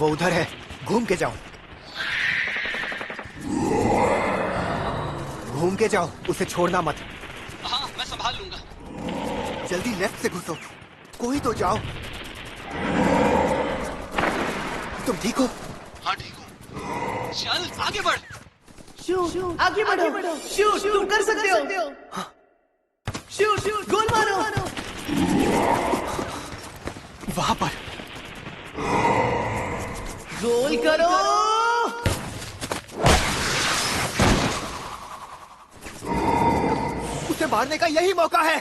वो उधर है, घूम के जाओ। घूम के जाओ, उसे छोड़ना मत। हाँ, मैं संभाल लूंगा। जल्दी लेफ्ट से घुसो, कोई तो जाओ। तुम ठीक हो? हाँ ठीक हूँ। चल आगे बढ़। शूट, आगे बढ़ो। शूट, तुम कर सकते हो। शूट, गोल मारो। वहां पर गोल करो। उसे मारने का यही मौका है।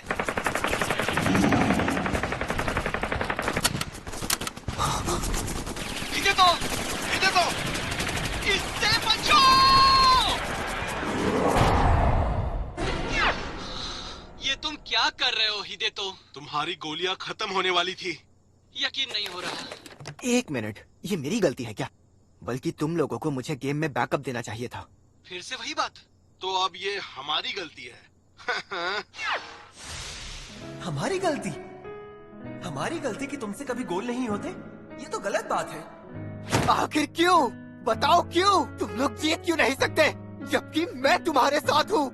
इधर तो इससे बचो। ये तुम क्या कर रहे हो हिदेतो? तुम्हारी गोलियां खत्म होने वाली थी। यकीन नहीं हो रहा। एक मिनट, ये मेरी गलती है क्या? बल्कि तुम लोगों को मुझे गेम में बैकअप देना चाहिए था। फिर से वही बात। तो अब ये हमारी गलती है। हमारी गलती? हमारी गलती कि तुमसे कभी गोल नहीं होते? ये तो गलत बात है। आखिर क्यों? बताओ क्यों? तुम लोग जीत क्यों नहीं सकते, जबकि मैं तुम्हारे साथ हूँ?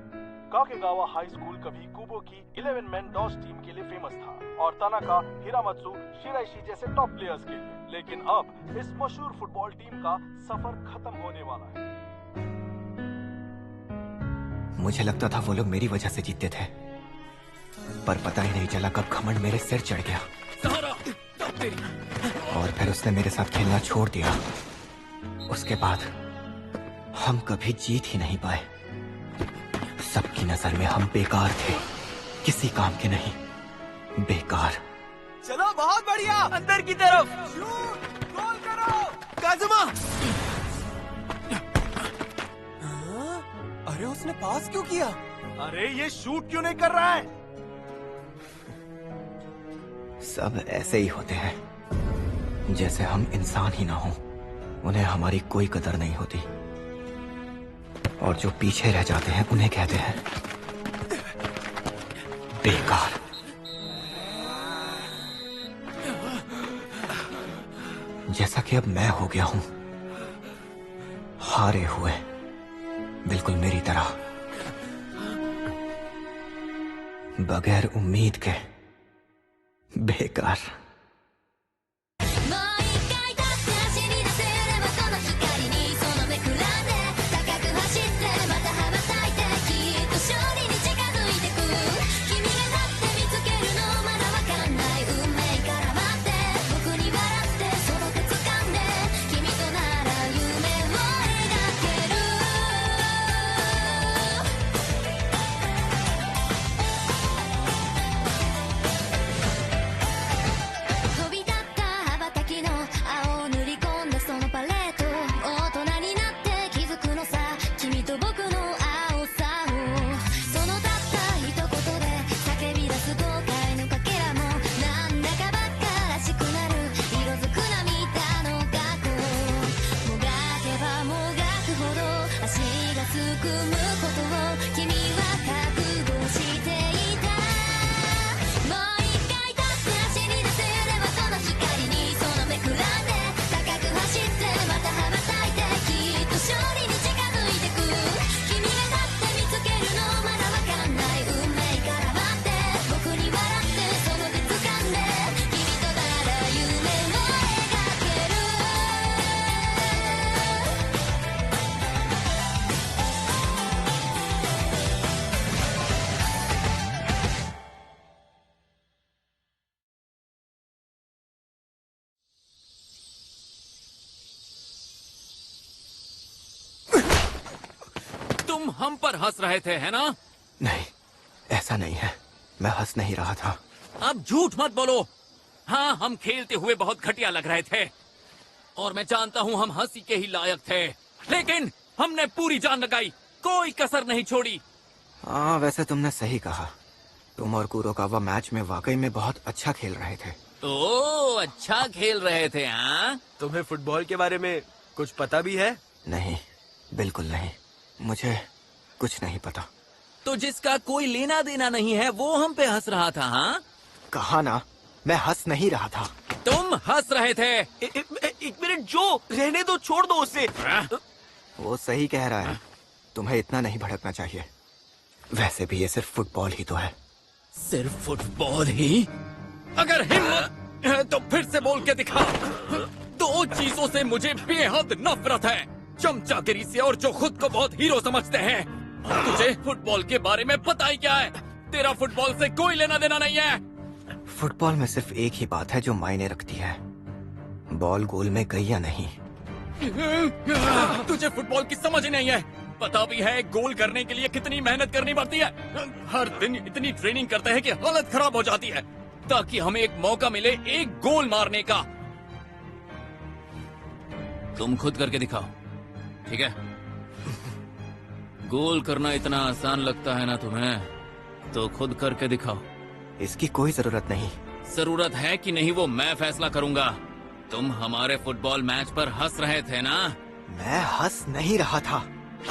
काकेगावा हाई स्कूल कभी कुबो की 11 मैन डॉस टीम के लिए फेमस था और तानाका, हिरामत्सु, शिराइशी जैसे टॉप प्लेयर्स के लिए। लेकिन अब इस मशहूर फुटबॉल टीम का सफर खत्म होने वाला है। मुझे लगता था वो लोग मेरी वजह से जीतते थे, पर पता ही नहीं चला कब घमंड मेरे सिर चढ़ गया और फिर उसने मेरे साथ खेलना छोड़ दिया। उसके बाद हम कभी जीत ही नहीं पाए। सबकी नजर में हम बेकार थे, किसी काम के नहीं, बेकार। चलो, बहुत बढ़िया। अंदर की तरफ शूट, गोल करो। काजुमा। अरे उसने पास क्यों किया? अरे ये शूट क्यों नहीं कर रहा है? सब ऐसे ही होते हैं, जैसे हम इंसान ही ना हो। उन्हें हमारी कोई कदर नहीं होती और जो पीछे रह जाते हैं उन्हें कहते हैं बेकार। जैसा कि अब मैं हो गया हूं, हारे हुए, बिल्कुल मेरी तरह, बगैर उम्मीद के, बेकार। तुम हम पर हंस रहे थे, है ना? नहीं, ऐसा नहीं है, मैं हंस नहीं रहा था। अब झूठ मत बोलो। हाँ, हम खेलते हुए बहुत घटिया लग रहे थे और मैं जानता हूँ हम हंसी के ही लायक थे, लेकिन हमने पूरी जान लगाई, कोई कसर नहीं छोड़ी। हाँ, वैसे तुमने सही कहा। तुम और कुरोकावा मैच में वाकई में बहुत अच्छा खेल रहे थे। ओह, अच्छा खेल रहे थे। हाँ, तुम्हें फुटबॉल के बारे में कुछ पता भी है? नहीं, बिल्कुल नहीं, मुझे कुछ नहीं पता। तो जिसका कोई लेना देना नहीं है वो हम पे हंस रहा था। हाँ, कहा ना, मैं हंस नहीं रहा था। तुम हंस रहे थे। एक मिनट जो, रहने दो, छोड़ दो उसे। वो सही कह रहा है, तुम्हें इतना नहीं भड़कना चाहिए। वैसे भी ये सिर्फ फुटबॉल ही तो है। सिर्फ फुटबॉल ही? अगर हिम्मत है तो फिर से बोल के दिखा। दो चीजों से मुझे बेहद नफरत है, चमचागिरी से और जो खुद को बहुत हीरो समझते हैं। और तुझे फुटबॉल के बारे में पता ही क्या है? तेरा फुटबॉल से कोई लेना देना नहीं है। फुटबॉल में सिर्फ एक ही बात है जो मायने रखती है, बॉल गोल में गई या नहीं। तुझे फुटबॉल की समझ ही नहीं है। पता भी है गोल करने के लिए कितनी मेहनत करनी पड़ती है। हर दिन इतनी ट्रेनिंग करते हैं कि हालत खराब हो जाती है, ताकि हमें एक मौका मिले एक गोल मारने का। तुम खुद करके दिखाओ, ठीक है? गोल करना इतना आसान लगता है ना तुम्हें, तो खुद करके दिखाओ। इसकी कोई जरूरत नहीं। जरूरत है कि नहीं वो मैं फैसला करूंगा। तुम हमारे फुटबॉल मैच पर हंस रहे थे ना? मैं हंस नहीं रहा था।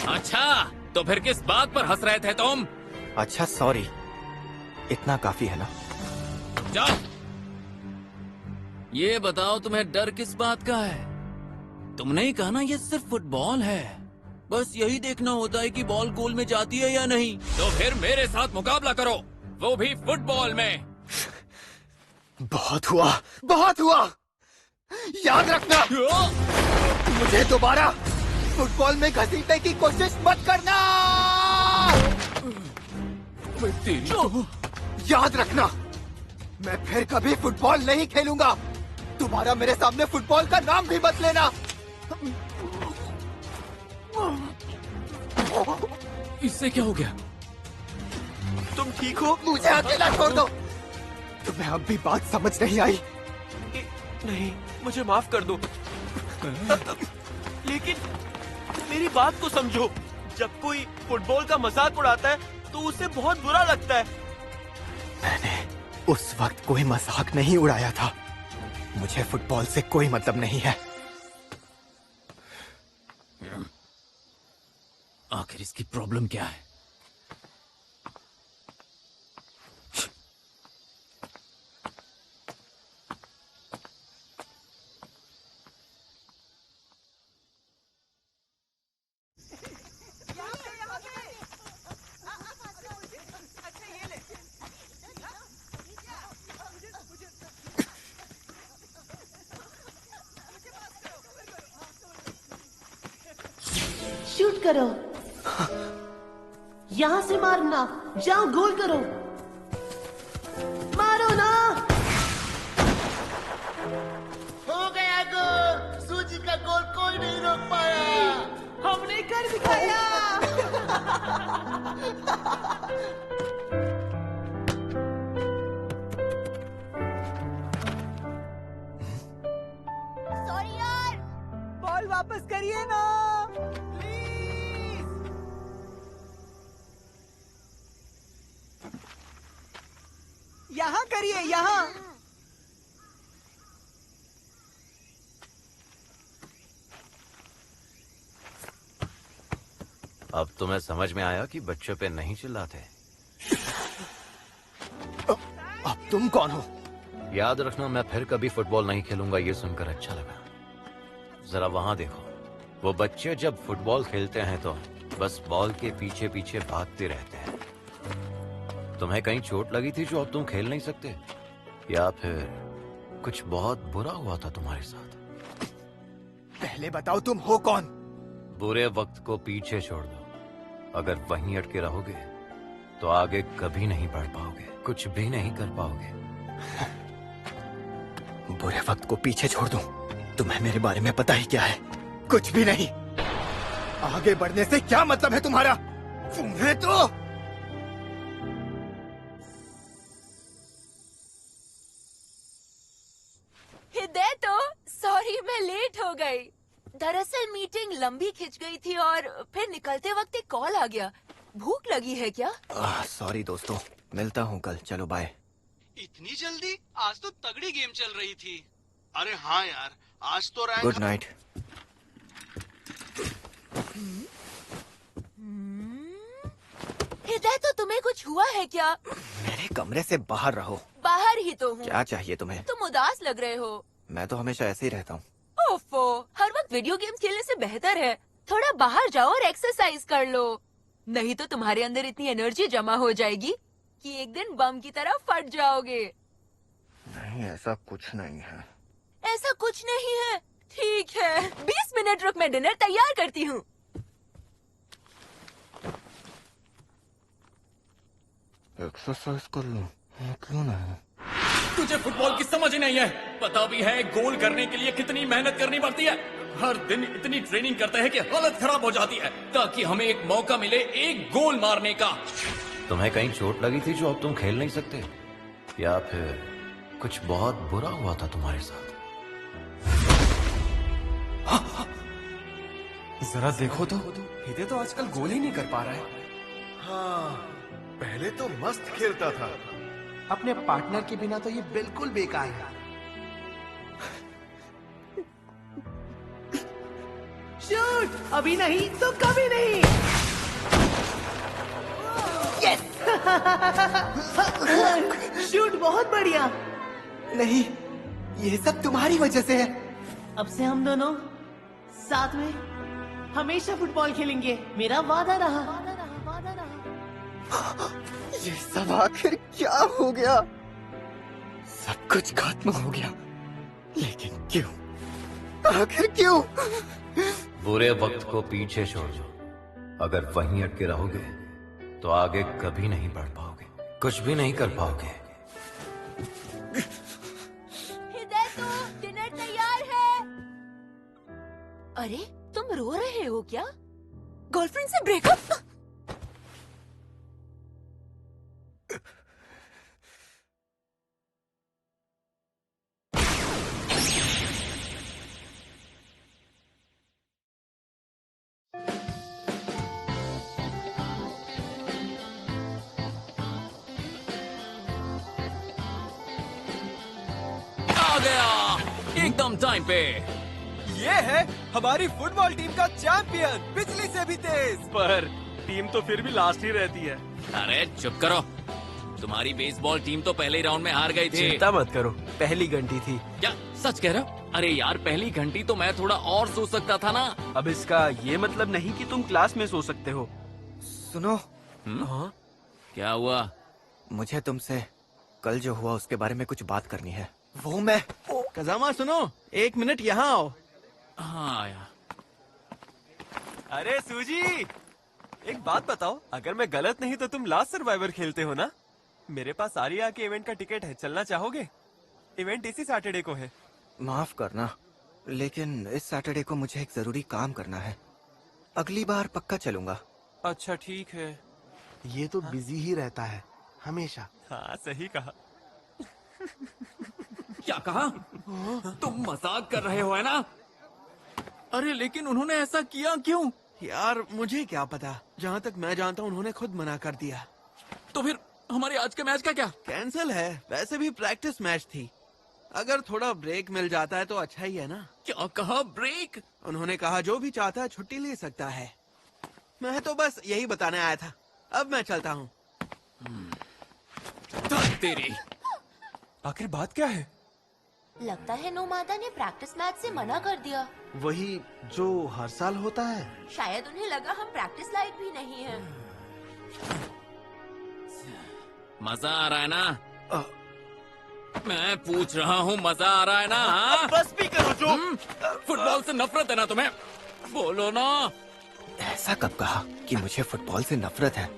अच्छा, तो फिर किस बात पर हंस रहे थे तुम? अच्छा सॉरी, इतना काफी है ना? जाओ। ये बताओ तुम्हें डर किस बात का है? तुमने ही कहा ना ये सिर्फ फुटबॉल है, बस यही देखना होता है कि बॉल गोल में जाती है या नहीं। तो फिर मेरे साथ मुकाबला करो, वो भी फुटबॉल में। बहुत हुआ, बहुत हुआ। याद रखना, मुझे दोबारा फुटबॉल में घसीटने की कोशिश मत करना। याद रखना, मैं फिर कभी फुटबॉल नहीं खेलूंगा। दोबारा मेरे सामने फुटबॉल का नाम भी मत लेना। इससे क्या हो गया? तुम ठीक हो? मुझे अकेला छोड़ दो। तुम्हें अब भी बात समझ नहीं आई? नहीं, मुझे माफ कर दो। लेकिन मेरी बात को समझो, जब कोई फुटबॉल का मजाक उड़ाता है तो उसे बहुत बुरा लगता है। मैंने उस वक्त कोई मजाक नहीं उड़ाया था। मुझे फुटबॉल से कोई मतलब नहीं है। आखिर इसकी प्रॉब्लम क्या है? शूट करो, यहाँ से मारना, जाओ गोल करो, मारो ना। हो गया गोल। सूजी का गोल कोई नहीं रोक पाया। हमने कर दिखाया। सॉरी यार। बॉल वापस करिए ना प्लीज। यहाँ करिए, यहाँ। अब तुम्हें समझ में आया कि बच्चों पे नहीं चिल्लाते। अब तुम कौन हो? याद रखना, मैं फिर कभी फुटबॉल नहीं खेलूंगा। ये सुनकर अच्छा लगा। जरा वहां देखो, वो बच्चे जब फुटबॉल खेलते हैं तो बस बॉल के पीछे पीछे भागते रहते हैं। तुम्हें कहीं चोट लगी थी जो अब तुम खेल नहीं सकते, या फिर कुछ बहुत बुरा हुआ था तुम्हारे साथ? पहले बताओ तुम हो कौन? बुरे वक्त को पीछे छोड़ दो। अगर वहीं अटके रहोगे तो आगे कभी नहीं बढ़ पाओगे, कुछ भी नहीं कर पाओगे। बुरे वक्त को पीछे छोड़ दूं? तुम्हें मेरे बारे में पता ही क्या है? कुछ भी नहीं। आगे बढ़ने से क्या मतलब है तुम्हारा? तुम्हें तो हिदायत, तो सॉरी मैं लेट हो गई। दरअसल मीटिंग लंबी खिंच गई थी और फिर निकलते वक्त एक कॉल आ गया। भूख लगी है क्या? सॉरी दोस्तों, मिलता हूँ कल। चलो बाय। इतनी जल्दी? आज तो तगड़ी गेम चल रही थी। अरे हाँ यार, आज तो रैंक। Good night. हिदायत, तो तुम्हें कुछ हुआ है क्या? मेरे कमरे से बाहर रहो। बाहर ही तो हूँ। क्या चाहिए तुम्हें? तुम उदास लग रहे हो। मैं तो हमेशा ऐसे ही रहता हूँ। ओफो, हर वक्त वीडियो गेम्स खेलने से बेहतर है थोड़ा बाहर जाओ और एक्सरसाइज कर लो, नहीं तो तुम्हारे अंदर इतनी एनर्जी जमा हो जाएगी कि एक दिन बम की तरह फट जाओगे। नहीं, ऐसा कुछ नहीं है। ऐसा कुछ नहीं है। ठीक है, 20 मिनट रुक, मैं डिनर तैयार करती हूँ। एक्सरसाइज कर लूं? क्यों नहीं? तुझे फुटबॉल की समझ ही नहीं है। पता भी है गोल करने के लिए कितनी मेहनत करनी पड़ती है। हर दिन इतनी ट्रेनिंग करते हैं कि हालत खराब हो जाती है ताकि हमें एक मौका मिले एक गोल मारने का। तुम्हें कहीं चोट लगी थी जो अब तुम खेल नहीं सकते, या फिर कुछ बहुत बुरा हुआ था तुम्हारे साथ? जरा देखो तो, हिदे तो आजकल गोल ही नहीं कर पा रहा है। हाँ, पहले तो मस्त खेलता था। अपने पार्टनर के बिना तो ये बिल्कुल बेकार है। शूट! अभी नहीं तो कभी नहीं। यस! शूट बहुत बढ़िया। नहीं, ये सब तुम्हारी वजह से है। अब से हम दोनों साथ में हमेशा फुटबॉल खेलेंगे, मेरा वादा रहा। ये सब आखिर क्या हो गया? सब कुछ खत्म हो गया, लेकिन क्यों? आखिर क्यों? बुरे वक्त को पीछे छोड़ दो। अगर वहीं अटके रहोगे तो आगे कभी नहीं बढ़ पाओगे, कुछ भी नहीं कर पाओगे। हिदायतो, डिनर तैयार है। अरे, तुम रो रहे हो क्या? गर्लफ्रेंड से ब्रेकअप? आ गया एकदम टाइम पे। ये है हमारी फुटबॉल टीम का चैंपियन, बिजली से भी तेज। पर टीम तो फिर भी लास्ट ही रहती है। अरे चुप करो, तुम्हारी बेसबॉल टीम तो पहले राउंड में हार गई थी। चिंता मत करो, पहली घंटी थी। क्या सच कह रहे हो? अरे यार, पहली घंटी तो मैं थोड़ा और सो सकता था ना। अब इसका ये मतलब नहीं कि तुम क्लास में सो सकते हो। सुनो, हाँ? क्या हुआ? मुझे तुमसे कल जो हुआ उसके बारे में कुछ बात करनी है। वो मैं कजामा सुनो, 1 मिनट यहाँ आओ। हाँ यार। अरे सूजी, एक बात बताओ, अगर मैं गलत नहीं तो तुम लास्ट सर्वाइवर खेलते हो ना? मेरे पास आर्या के इवेंट का टिकट है, चलना चाहोगे? इवेंट इसी सैटरडे को है। माफ करना, लेकिन इस सैटरडे को मुझे एक जरूरी काम करना है। अगली बार पक्का चलूंगा। अच्छा ठीक है। ये तो बिजी ही रहता है हमेशा। हाँ सही कहा। क्या कहा? तुम मजाक कर रहे हो है ना? अरे लेकिन उन्होंने ऐसा किया क्यों? यार मुझे क्या पता, जहाँ तक मैं जानता हूँ उन्होंने खुद मना कर दिया। तो फिर हमारे आज के मैच का क्या? कैंसिल है, वैसे भी प्रैक्टिस मैच थी। अगर थोड़ा ब्रेक मिल जाता है तो अच्छा ही है ना। क्या कहा? ब्रेक? उन्होंने कहा जो भी चाहता है छुट्टी ले सकता है। मैं तो बस यही बताने आया था। अब मैं चलता हूँ। तेरी आखिर बात क्या है? लगता है नोमादा ने प्रैक्टिस मैच से मना कर दिया। वही जो हर साल होता है। शायद उन्हें लगा हम प्रैक्टिस लायक भी नहीं है। मजा आ रहा है ना? मैं पूछ रहा हूँ, मजा आ रहा है ना? हाँ? बस भी करो जो। फुटबॉल से नफरत है ना तुम्हें? बोलो ना। ऐसा कब कहा कि मुझे फुटबॉल से नफरत है?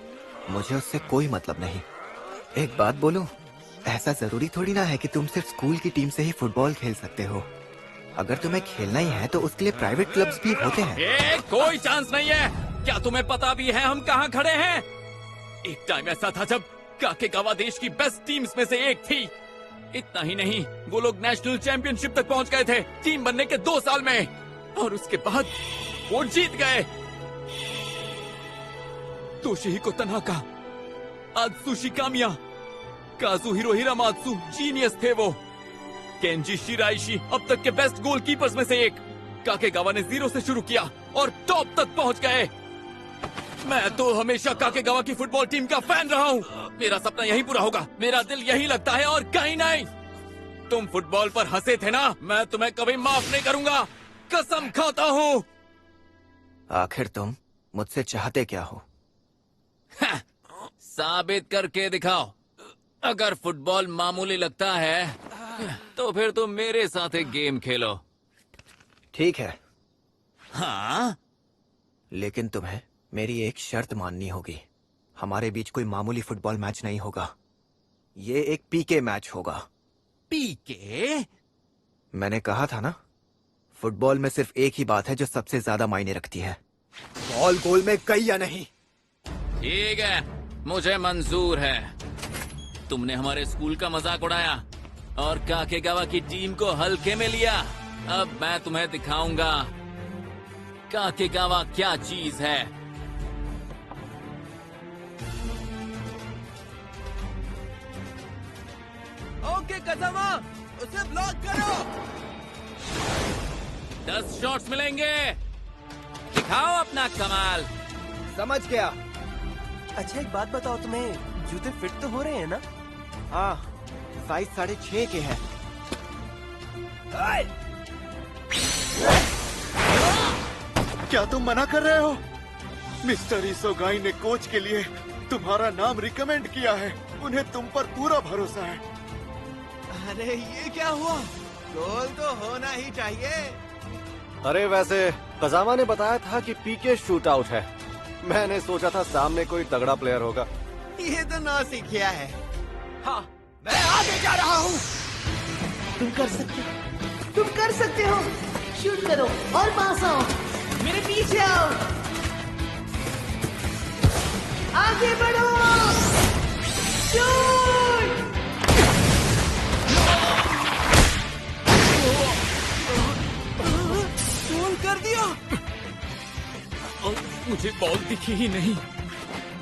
मुझे उससे कोई मतलब नहीं। एक बात बोलूं, ऐसा जरूरी थोड़ी ना है कि तुम सिर्फ स्कूल की टीम से ही फुटबॉल खेल सकते हो। अगर तुम्हें खेलना ही है तो उसके लिए प्राइवेट क्लब्स भी होते हैं। कोई चांस नहीं है। क्या तुम्हें पता भी है हम कहाँ खड़े हैं? एक टाइम ऐसा था जब काकेगावा देश की बेस्ट टीम्स में से एक थी। इतना ही नहीं, वो लोग नेशनल चैंपियनशिप तक पहुंच गए थे टीम बनने के 2 साल में, और उसके बाद वो जीत गए। तोशिहिको तनाका, आत्सुशी कामिया, काजुहिरो हिरामात्सु जीनियस थे वो। केंजी शिराइशी अब तक के बेस्ट गोलकीपर्स में से एक। काकेगावा ने 0 से शुरू किया और टॉप तक पहुंच गए। मैं तो हमेशा काकेगावा की फुटबॉल टीम का फैन रहा हूँ। मेरा सपना यही पूरा होगा। मेरा दिल यही लगता है और कहीं नहीं। तुम फुटबॉल पर हंसे थे ना, मैं तुम्हें कभी माफ नहीं करूंगा, कसम खाता हूँ। आखिर तुम मुझसे चाहते क्या हो? साबित करके दिखाओ। अगर फुटबॉल मामूली लगता है तो फिर तुम मेरे साथ एक गेम खेलो। ठीक है, हाँ? लेकिन तुम्हें मेरी एक शर्त माननी होगी। हमारे बीच कोई मामूली फुटबॉल मैच नहीं होगा, ये एक पीके मैच होगा। पीके? मैंने कहा था ना, फुटबॉल में सिर्फ एक ही बात है जो सबसे ज्यादा मायने रखती है, बॉल गोल में गई या नहीं। ठीक है, मुझे मंजूर है। तुमने हमारे स्कूल का मजाक उड़ाया और काकेगावा की टीम को हल्के में लिया। अब मैं तुम्हें दिखाऊंगा काकेगावा क्या चीज है। ओके कजामा, उसे ब्लॉक करो। 10 शॉट्स मिलेंगे, दिखाओ अपना कमाल। समझ गया। अच्छा एक बात बताओ, तुम्हें जूते फिट तो हो रहे हैं ना? हाँ, साइज 6.5 के है। क्या तुम मना कर रहे हो? मिस्टर इसोगाई ने कोच के लिए तुम्हारा नाम रिकमेंड किया है। उन्हें तुम पर पूरा भरोसा है। अरे ये क्या हुआ? गोल तो होना ही चाहिए। अरे वैसे कजामा ने बताया था कि पीके शूट आउट है। मैंने सोचा था सामने कोई तगड़ा प्लेयर होगा। ये तो नौसिखिया है। हाँ, मैं आगे जा रहा हूँ। तुम कर सकते हो। शूट करो और पास आओ, मेरे पीछे आओ, आगे बढ़ो, शूट। गोल कर दिया। और मुझे बॉल दिखी ही नहीं।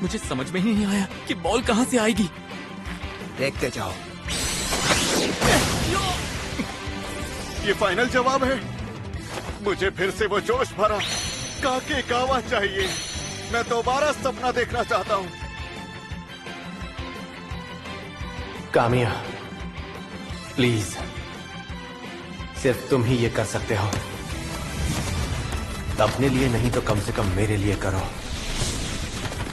मुझे समझ में ही नहीं आया कि बॉल कहाँ से आएगी। देखते जाओ। ये फाइनल जवाब है। मुझे फिर से वो जोश भरा काकेगावा चाहिए। मैं दोबारा सपना देखना चाहता हूँ। कामिया, प्लीज, सिर्फ तुम ही ये कर सकते हो। अपने लिए नहीं तो कम से कम मेरे लिए करो।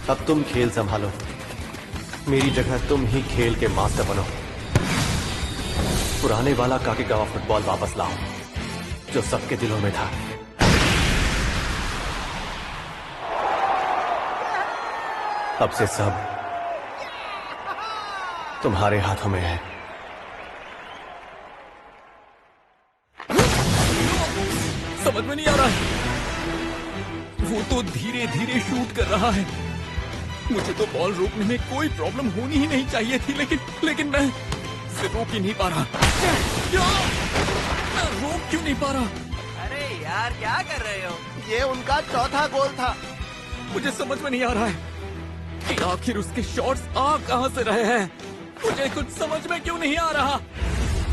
अब तुम खेल संभालो, मेरी जगह तुम ही खेल के मास्टर बनो। पुराने वाला काकेगावा फुटबॉल वापस लाओ जो सबके दिलों में था। अब से सब तुम्हारे हाथों में है। समझ में नहीं आ रहा है। वो तो धीरे धीरे शूट कर रहा है। मुझे तो बॉल रोकने में कोई प्रॉब्लम होनी ही नहीं चाहिए थी, लेकिन मैं इसे रोक ही नहीं पा रहा। मैं रोक क्यों नहीं पा रहा? अरे यार क्या कर रहे हो? ये उनका चौथा गोल था। मुझे समझ में नहीं आ रहा है कि आखिर उसके शॉट्स आ कहां से रहे हैं। मुझे कुछ समझ में क्यों नहीं आ रहा।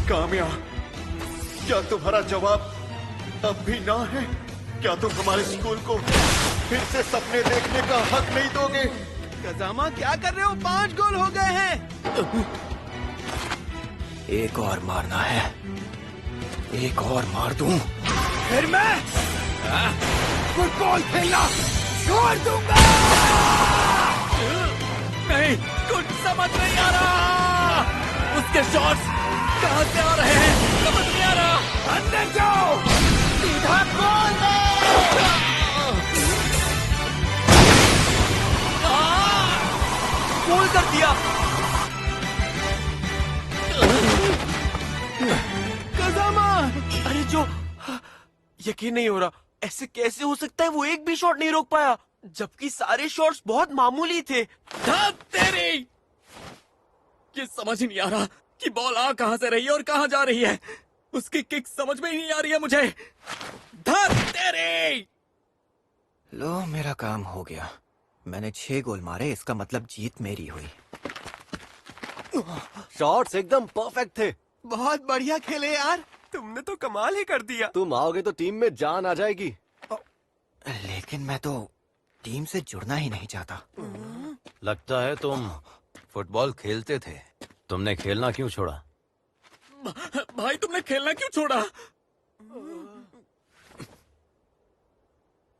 कामिया, क्या तुम्हारा जवाब अब भी ना है? क्या तुम हमारे स्कूल को फिर से सपने देखने का हक नहीं दोगे? कजामा क्या कर रहे हो? 5 गोल हो गए हैं। एक और मारना है, एक और मार दूं, फिर मैं फुटबॉल खेलना छोड़ दूंगा। नहीं, कुछ समझ नहीं आ रहा। उसके शॉट्स कहां से आ रहे हैं समझ नहीं आ रहा। अंदर जाओ, सीधा गोल है। गोल कर दिया। कजामा, अरे जो, यकीन नहीं हो रहा, ऐसे कैसे हो सकता है? वो एक भी शॉट नहीं रोक पाया, जबकि सारे शॉट्स बहुत मामूली थे। तेरी ये समझ ही नहीं आ रहा कि बॉल आ कहां से रही है और कहां जा रही है। उसकी किक समझ में ही नहीं आ रही है मुझे। तेरी। लो, मेरा काम हो गया। मैंने 6 गोल मारे, इसका मतलब जीत मेरी हुई। शॉट्स एकदम परफेक्ट थे। बहुत बढ़िया खेले यार। तुमने तो कमाल ही कर दिया। तुम आओगे तो टीम में जान आ जाएगी। लेकिन मैं तो टीम से जुड़ना ही नहीं चाहता। लगता है तुम फुटबॉल खेलते थे। तुमने खेलना क्यों छोड़ा? भाई तुमने खेलना क्यों छोड़ा?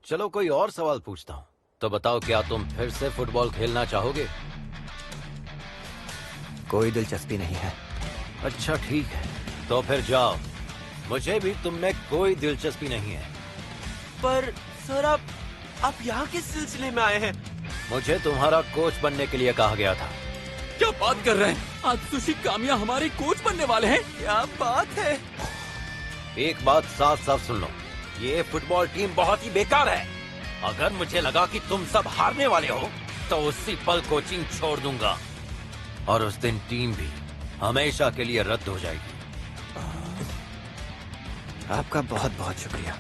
चलो कोई और सवाल पूछता हूँ। तो बताओ, क्या तुम फिर से फुटबॉल खेलना चाहोगे? कोई दिलचस्पी नहीं है। अच्छा ठीक है, तो फिर जाओ। मुझे भी तुम में कोई दिलचस्पी नहीं है। पर सर आप यहाँ किस सिलसिले में आए हैं? मुझे तुम्हारा कोच बनने के लिए कहा गया था। क्या बात कर रहे हैं? आत्सुशी कामिया हमारे कोच बनने वाले हैं? क्या बात है? एक बात साफ साफ सुन लो, ये फुटबॉल टीम बहुत ही बेकार है। अगर मुझे लगा कि तुम सब हारने वाले हो तो उसी पल कोचिंग छोड़ दूंगा, और उस दिन टीम भी हमेशा के लिए रद्द हो जाएगी। आपका बहुत बहुत शुक्रिया।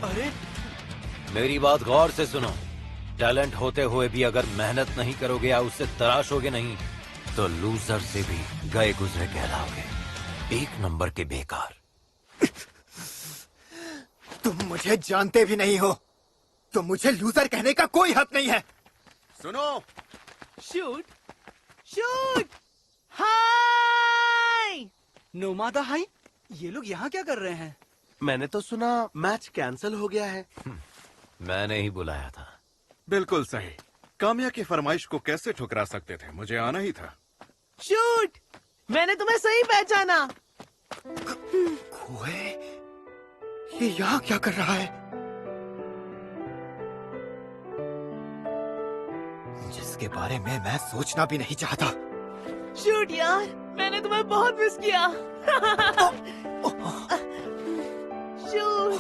अरे मेरी बात गौर से सुनो, टैलेंट होते हुए भी अगर मेहनत नहीं करोगे या उससे तराशोगे नहीं तो लूजर से भी गए गुजरे कहलाओगे। एक नंबर के बेकार। तुम मुझे जानते भी नहीं हो, तो मुझे लूजर कहने का कोई हक नहीं है। सुनो, शूट शूट। हाय नोमादा हाई, ये लोग यहाँ क्या कर रहे हैं? मैंने तो सुना मैच कैंसिल हो गया है। मैंने ही बुलाया था। बिल्कुल सही। काम्या की फरमाइश को कैसे ठुकरा सकते थे? मुझे आना ही था। शूट, मैंने तुम्हें सही पहचाना। कोए, ये यहाँ क्या कर रहा है? जिसके बारे में मैं सोचना भी नहीं चाहता। शूट यार, मैंने तुम्हें बहुत मिस किया। शूट।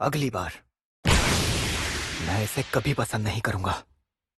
अगली बार मैं इसे कभी पसंद नहीं करूंगा।